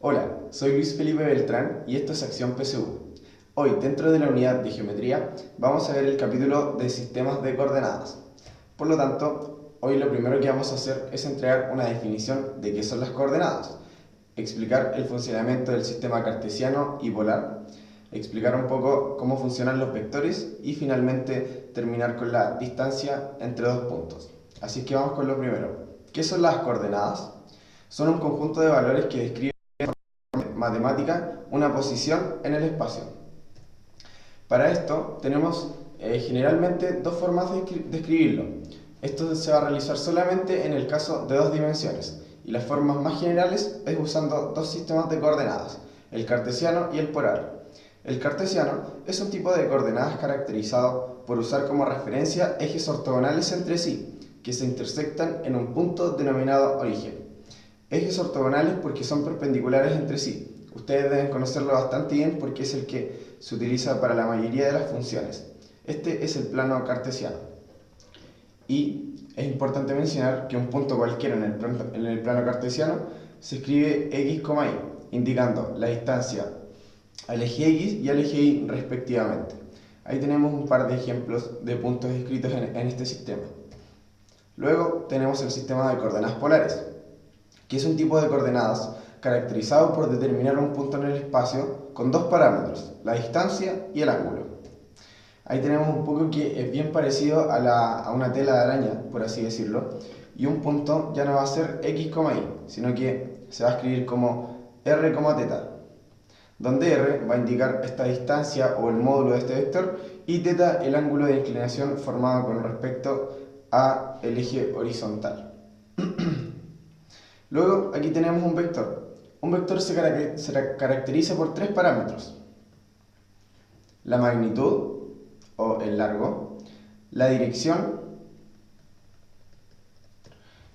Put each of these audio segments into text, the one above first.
Hola, soy Luis Felipe Beltrán y esto es Acción PSU. Hoy, dentro de la unidad de geometría, vamos a ver el capítulo de sistemas de coordenadas. Por lo tanto, hoy lo primero que vamos a hacer es entregar una definición de qué son las coordenadas, explicar el funcionamiento del sistema cartesiano y polar, explicar un poco cómo funcionan los vectores y finalmente terminar con la distancia entre dos puntos. Así que vamos con lo primero. ¿Qué son las coordenadas? Son un conjunto de valores que describen matemática una posición en el espacio. Para esto tenemos generalmente dos formas de escribirlo. Esto se va a realizar solamente en el caso de dos dimensiones y las formas más generales es usando dos sistemas de coordenadas, el cartesiano y el polar. El cartesiano es un tipo de coordenadas caracterizado por usar como referencia ejes ortogonales entre sí, que se intersectan en un punto denominado origen. Ejes ortogonales porque son perpendiculares entre sí. Ustedes deben conocerlo bastante bien porque es el que se utiliza para la mayoría de las funciones. Este es el plano cartesiano. Y es importante mencionar que un punto cualquiera en el plano cartesiano se escribe x, y, indicando la distancia al eje x y al eje y respectivamente. Ahí tenemos un par de ejemplos de puntos escritos en este sistema. Luego tenemos el sistema de coordenadas polares, que es un tipo de coordenadas caracterizado por determinar un punto en el espacio con dos parámetros, la distancia y el ángulo. Ahí tenemos un poco que es bien parecido a una tela de araña, por así decirlo, y un punto ya no va a ser x, y, sino que se va a escribir como r, θ, donde r va a indicar esta distancia o el módulo de este vector y θ el ángulo de inclinación formado con respecto al eje horizontal. Luego aquí tenemos un vector. Un vector se caracteriza por tres parámetros: la magnitud o el largo, la dirección,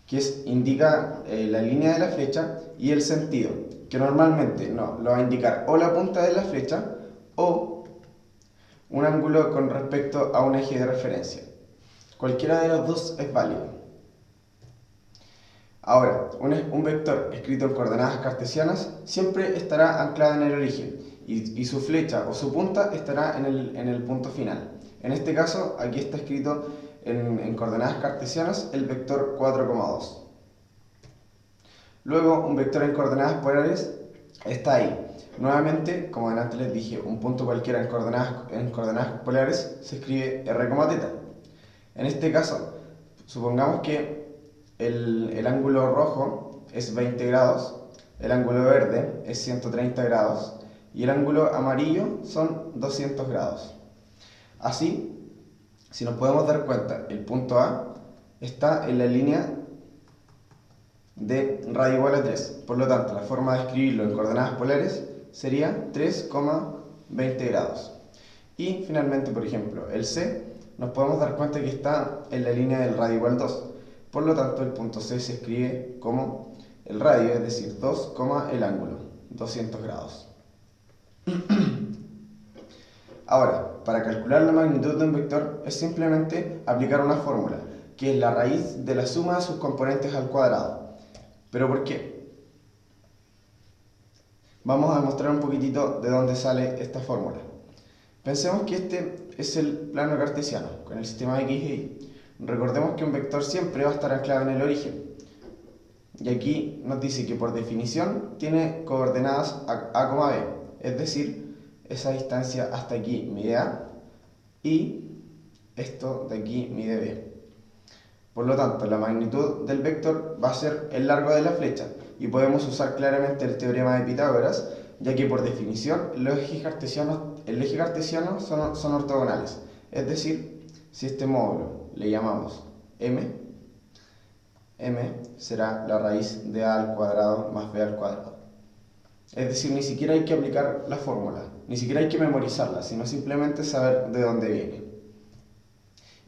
que indica la línea de la flecha, y el sentido, que normalmente lo va a indicar o la punta de la flecha o un ángulo con respecto a un eje de referencia. Cualquiera de los dos es válido. Ahora, un vector escrito en coordenadas cartesianas siempre estará anclado en el origen y su flecha o su punta estará en el punto final. En este caso, aquí está escrito en coordenadas cartesianas el vector 4,2. Luego, un vector en coordenadas polares está ahí. Nuevamente, como antes les dije, un punto cualquiera en coordenadas polares se escribe r, θ. En este caso, supongamos que el ángulo rojo es 20 grados, el ángulo verde es 130 grados y el ángulo amarillo son 200 grados. Así, si nos podemos dar cuenta, el punto A está en la línea de radio igual a 3. Por lo tanto, la forma de escribirlo en coordenadas polares sería 3,20 grados. Y finalmente, por ejemplo, el C, nos podemos dar cuenta que está en la línea del radio igual 2. Por lo tanto, el punto C se escribe como el radio, es decir, 2, el ángulo, 200 grados. Ahora, para calcular la magnitud de un vector es simplemente aplicar una fórmula, que es la raíz de la suma de sus componentes al cuadrado. ¿Pero por qué? Vamos a demostrar un poquitito de dónde sale esta fórmula. Pensemos que este es el plano cartesiano, con el sistema x e y. Recordemos que un vector siempre va a estar anclado en el origen. Y aquí nos dice que por definición tiene coordenadas a, b, es decir, esa distancia hasta aquí mide a y esto de aquí mide b. Por lo tanto, la magnitud del vector va a ser el largo de la flecha y podemos usar claramente el teorema de Pitágoras, ya que por definición el eje cartesiano son ortogonales. Es decir, si este módulo le llamamos m será la raíz de a al cuadrado más b al cuadrado. Es decir, ni siquiera hay que aplicar la fórmula, ni siquiera hay que memorizarla, sino simplemente saber de dónde viene.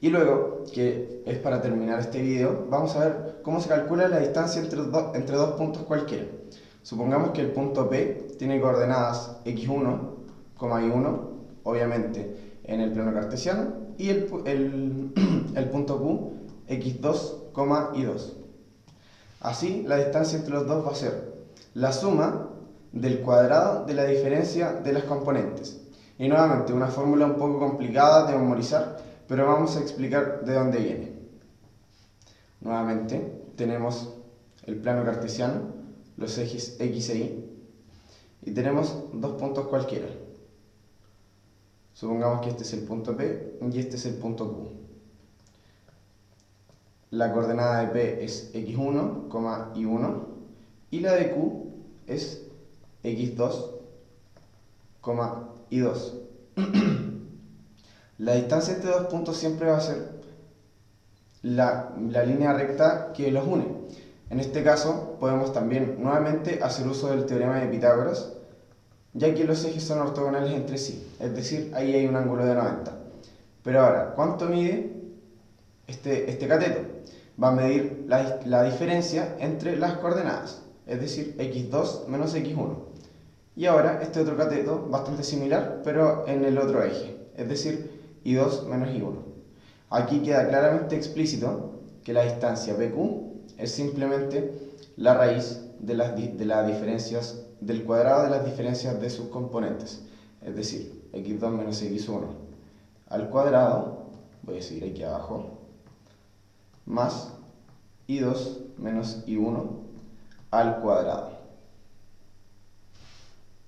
Y luego, que es para terminar este video, vamos a ver cómo se calcula la distancia entre dos puntos cualquiera. Supongamos que el punto P tiene coordenadas x1, y1, obviamente en el plano cartesiano, y el punto Q, x2, y 2. Así, la distancia entre los dos va a ser la suma del cuadrado de la diferencia de las componentes. Y nuevamente, una fórmula un poco complicada de memorizar, pero vamos a explicar de dónde viene. Nuevamente, tenemos el plano cartesiano, los ejes X e Y, y tenemos dos puntos cualquiera. Supongamos que este es el punto P y este es el punto Q. La coordenada de P es x1, y1, y la de Q es x2, y2. La distancia entre dos puntos siempre va a ser la línea recta que los une. En este caso podemos también nuevamente hacer uso del teorema de Pitágoras, ya que los ejes son ortogonales entre sí, es decir, ahí hay un ángulo de 90. Pero ahora, ¿cuánto mide este cateto? Va a medir la diferencia entre las coordenadas, es decir, x2 menos x1. Y ahora este otro cateto, bastante similar, pero en el otro eje, es decir, y2 menos y1. Aquí queda claramente explícito que la distancia PQ es simplemente la raíz de las diferencias del cuadrado de las diferencias de sus componentes, es decir, x2 menos x1 al cuadrado, voy a seguir aquí abajo, más y2 menos y1 al cuadrado.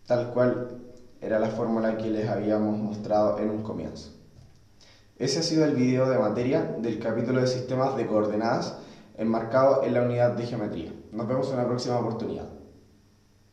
Tal cual era la fórmula que les habíamos mostrado en un comienzo. Ese ha sido el video de materia del capítulo de sistemas de coordenadas enmarcado en la unidad de geometría. Nos vemos en la próxima oportunidad.